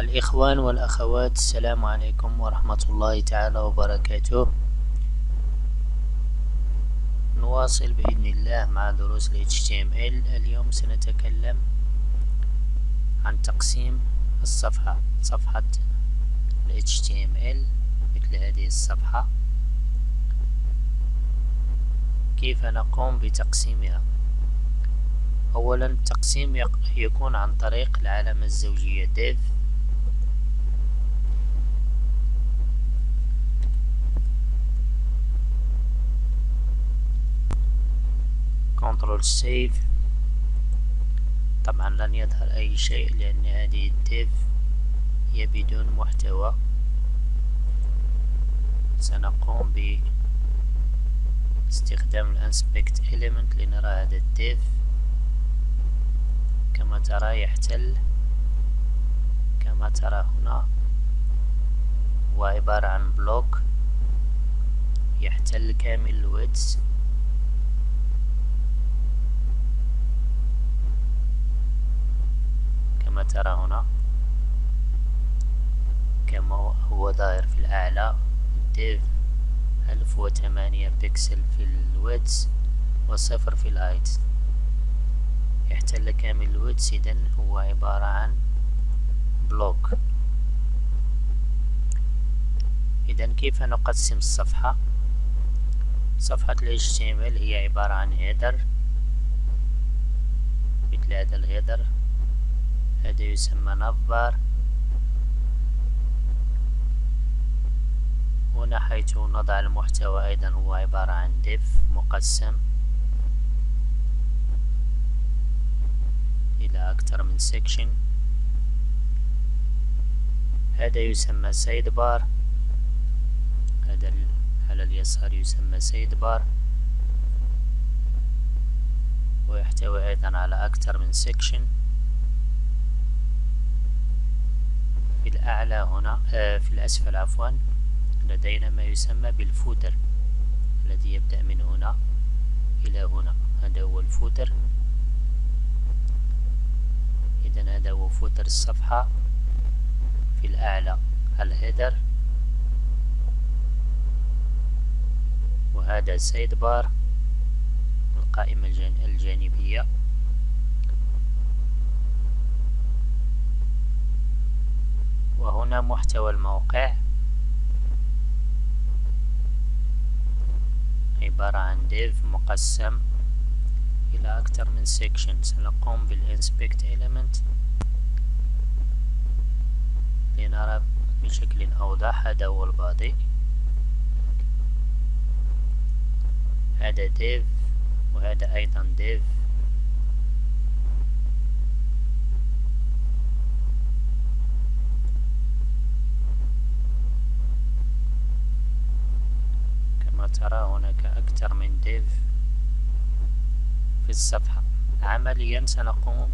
الإخوان والأخوات، السلام عليكم ورحمة الله تعالى وبركاته. نواصل بإذن الله مع دروس ال HTML. اليوم سنتكلم عن تقسيم الصفحة، صفحة ال HTML مثل هذه الصفحة، كيف نقوم بتقسيمها. أولا، التقسيم يكون عن طريق العلامة الزوجية div، كنترول سيف. طبعا لن يظهر أي شيء لأن هذه الديف هي بدون محتوى. سنقوم باستخدام الانسبكت element لنرى هذا الديف. كما ترى يحتل، كما ترى هنا، هو عبارة عن بلوك يحتل كامل الويدث. كما ترى هنا، كما هو ظاهر في الأعلى، الديف 1008 بكسل في الويدث وصفر في الهايت، يحتل كامل الويدث. إذن هو عبارة عن بلوك. إذن كيف نقسم الصفحة؟ صفحة ال HTML هي عبارة عن هيدر مثل هذا الهيدر، هذا يسمى نافبار. هنا حيث نضع المحتوى أيضا هو عبارة عن div مقسم إلى أكثر من section. هذا يسمى سايد بار، هذا على اليسار يسمى سايد بار، ويحتوي أيضا على أكثر من section. في الأعلى هنا في الأسفل عفوا لدينا ما يسمى بالفوتر الذي يبدأ من هنا إلى هنا، هذا هو الفوتر. إذن هذا هو فوتر الصفحة. في الأعلى الهيدر، وهذا سايد بار القائمة الجانبية. وهنا محتوى الموقع عبارة عن div مقسم إلى أكثر من section. سنقوم بالinspect element لنرى بشكل أوضح. هذا هو البادي، هذا div وهذا أيضا div. ترى هناك أكثر من div في الصفحة. عمليا سنقوم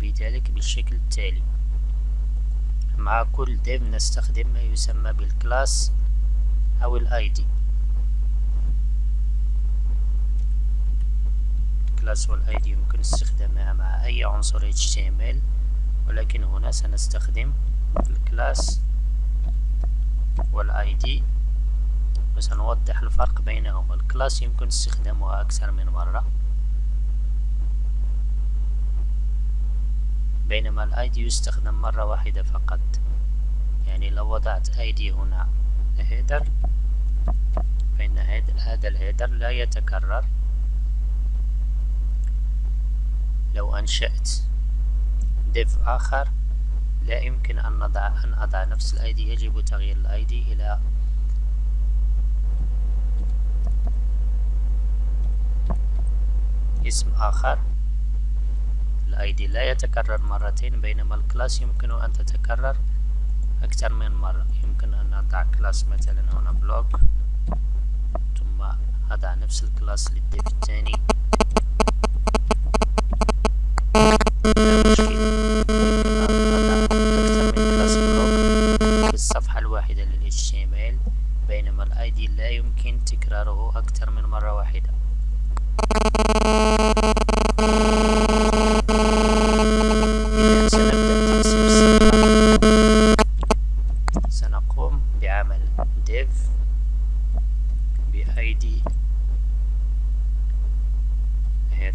بذلك بالشكل التالي: مع كل div نستخدم ما يسمى بالكلاس أو الايدي. الكلاس والايدي يمكن استخدامها مع أي عنصر HTML، ولكن هنا سنستخدم الكلاس والايدي وسنوضح الفرق بينهما. الكلاس يمكن استخدامها أكثر من مرة، بينما الايدي يستخدم مرة واحدة فقط. يعني لو وضعت ايدي هنا هيدر فإن هذا الهيدر لا يتكرر. لو أنشأت div آخر لا يمكن أن أضع نفس الايدي، يجب تغيير الايدي إلى اسم آخر. الايدي لا يتكرر مرتين، بينما الكلاس يمكن أن تتكرر أكثر من مرة. يمكن أن أضع كلاس مثلا هنا بلوك، ثم أضع نفس الكلاس للديف الثاني، لا مشكلة. يمكن أن أضع أكثر من كلاس بلوك في الصفحة الواحدة لل HTML، بينما الايدي لا يمكن تكراره أكثر من مرة واحدة. إذن سنبدأ تقسيم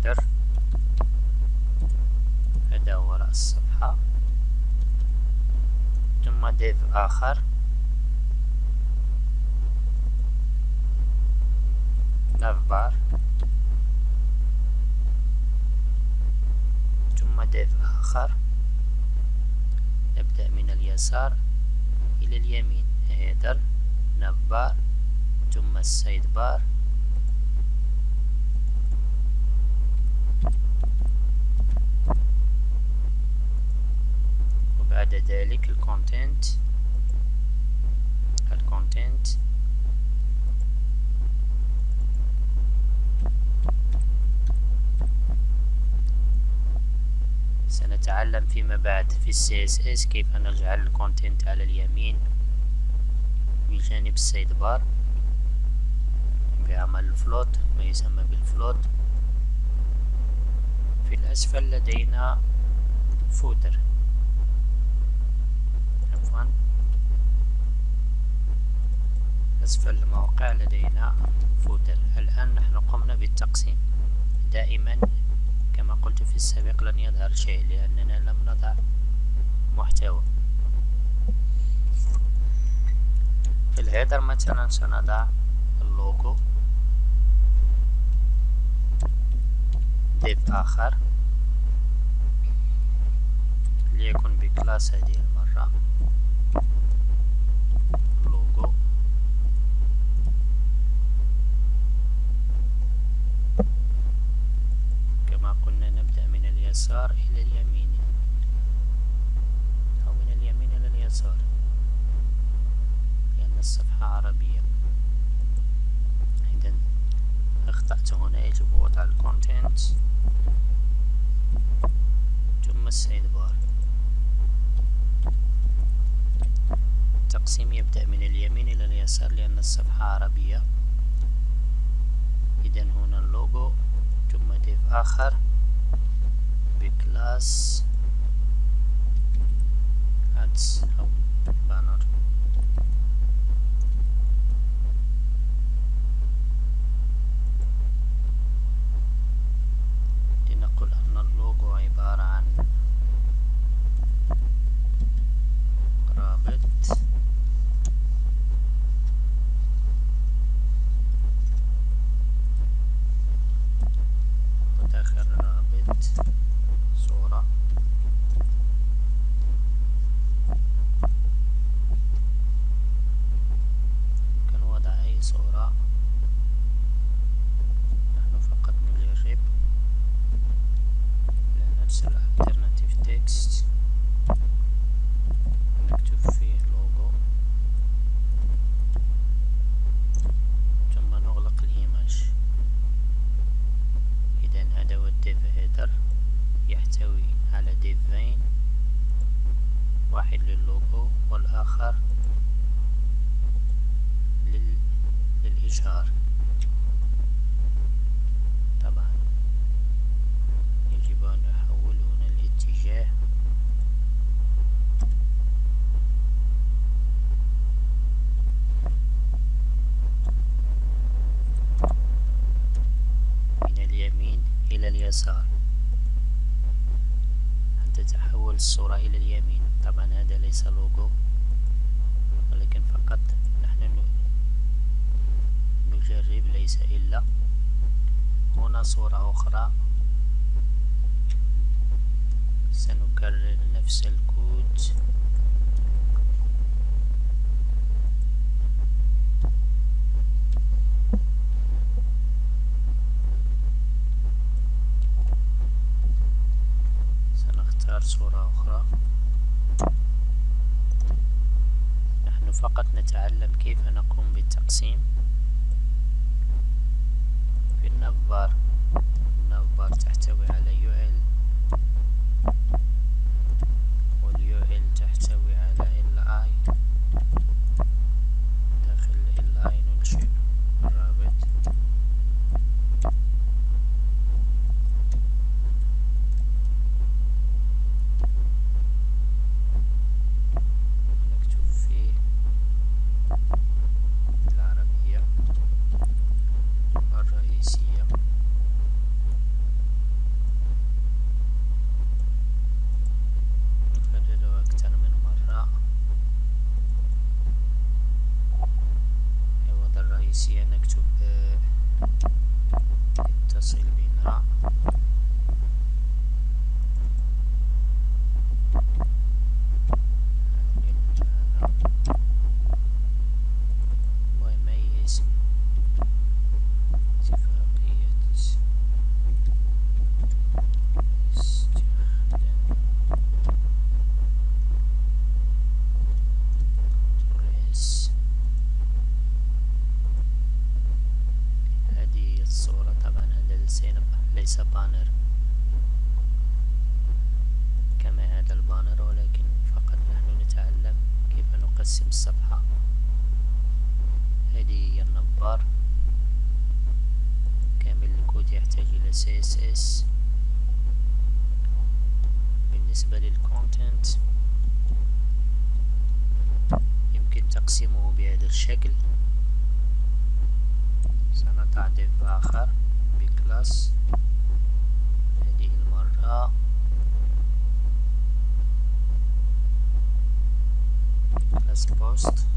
هيدر، هذا هو رأس الصفحة، ثم ديف آخر، ناف بار، ثم ديف آخر. نبدأ من اليسار إلى اليمين، هيدر، ناف بار، ثم السايد بار، وبعد ذلك الكونتنت. سنتعلم فيما بعد في CSS كيف نجعل الكونتنت على اليمين بجانب السايد بار بعمل الفلوت، ما يسمى بالفلوت. في الأسفل لدينا فوتر، عفوا، أسفل الموقع لدينا فوتر. الآن نحن قمنا بالتقسيم. دائما كما قلت في السابق لن يظهر شيء لأننا لم نضع محتوى. في الهيدر مثلا سنضع اللوجو، ديف آخر ليكن بكلاس هذه المرة، لوجو، كما قلنا نبدأ من اليسار إلى اليمين أو من اليمين إلى اليسار لأن الصفحة عربية. إذن أخطأت هنا، يجب وضع الكونتنت ثم السايد بار. التقسيم يبدأ من اليمين إلى اليسار لأن الصفحة عربية. إذن هنا اللوجو، ثم ديف آخر بكلاس أدس أو بانر، لنقل أن اللوجو عبارة عن رابط وداخل الرابط صورة، يمكن وضع أي صورة، نحن فقط نجرب. نرسل alternative text نكتب فيه لوجو ثم نغلق الإيماج. إذن هذا هو الديف هيدر، يحتوي على ديفين، واحد لللوجو والآخر للإشهار. طبعا يجب أن أحول هنا الاتجاه من اليمين إلى اليسار حتى تحول الصورة إلى اليمين. طبعا هذا ليس لوجو ولكن فقط نحن نجرب، ليس إلا. هنا صورة أخرى سنكرر نفس الكود سنختار صورة أخرى. نحن فقط نتعلم كيف نقوم بالتقسيم. في النافبار تحتوي على UL والUL تحتوي على LI. داخل LI ننشئ الرابط، نكتب فيه العربية الرئيسية نتصل بنا. ويميز اتفاقية دروس. هذه الصورة، طبعا هذا ليس بانر كما هذا البانر، ولكن فقط نحن نتعلم كيف نقسم الصفحة. هذه هي النبار، كامل الكود يحتاج إلى CSS. بالنسبة للكونتنت يمكن تقسيمه بهذا الشكل. سنضع div آخر بكلاس، هذه المرة كلاس بوست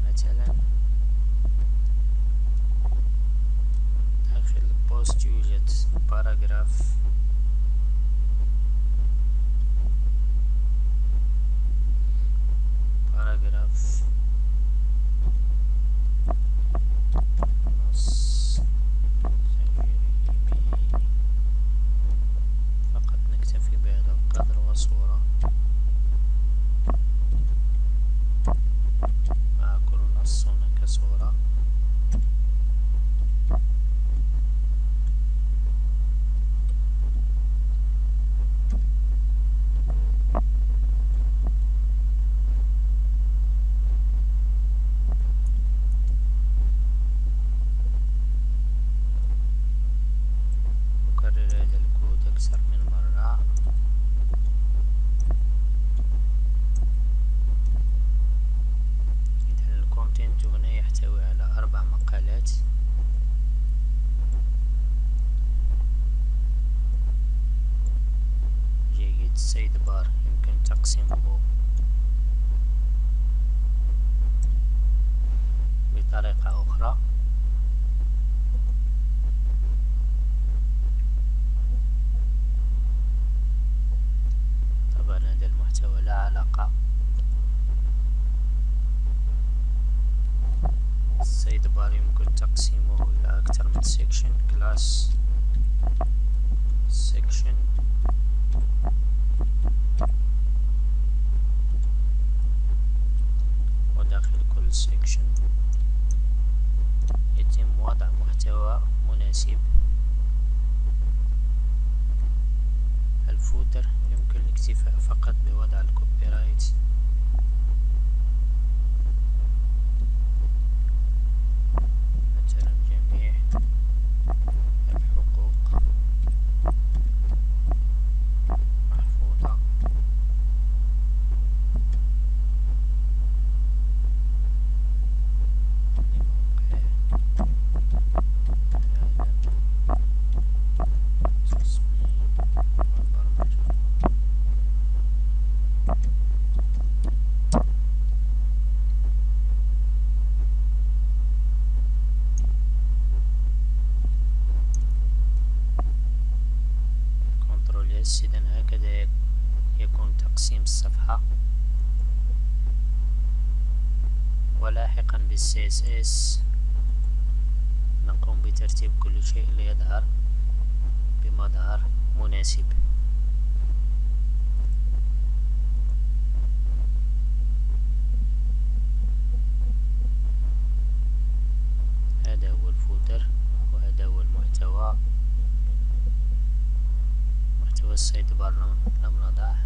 مثلا. داخل البوست يوجد باراجراف، نص تجريبي. فقط نكتفي بهذا القدر، وصورة مع كل نص هناك صورة. أكرر هذا الكود أكثر من مرة. إذن الكونتنت هنا يحتوي على 4 مقالات. جيد. السايد بار يمكن تقسيمه بطريقة أخرى. طبعا هذا المحتوى لا علاقة. السايد بار يمكن تقسيمه إلى أكثر من سيكشن. كلاس سيكشن، وداخل كل سيكشن يتم وضع محتوى مناسب. الفوتر يمكن الاكتفاء فقط بوضع الكوبي رايت. مثلا جميع الحقوق محفوظة. تصميم وبرمجة. كنترول اس. إذن هكذا يكون تقسيم الصفحة. ولاحقا بالCSS نقوم بترتيب كل شيء ليظهر بمظهر مناسب. هذا هو الفوتر، وهذا هو المحتوى. محتوى السايد بار لم نضعه،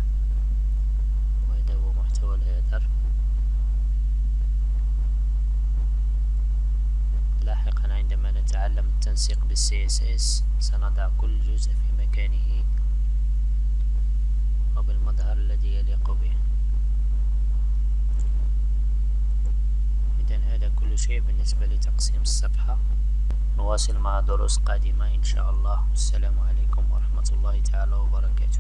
وهذا هو محتوى الهيدر. لاحقا عندما نتعلم التنسيق بالCSS سنضع كل جزء في مكانه وبالمظهر الذي يليق به. إذن هذا كل شيء بالنسبة لتقسيم الصفحة. نواصل مع دروس قادمة إن شاء الله. السلام عليكم ورحمة الله تعالى وبركاته.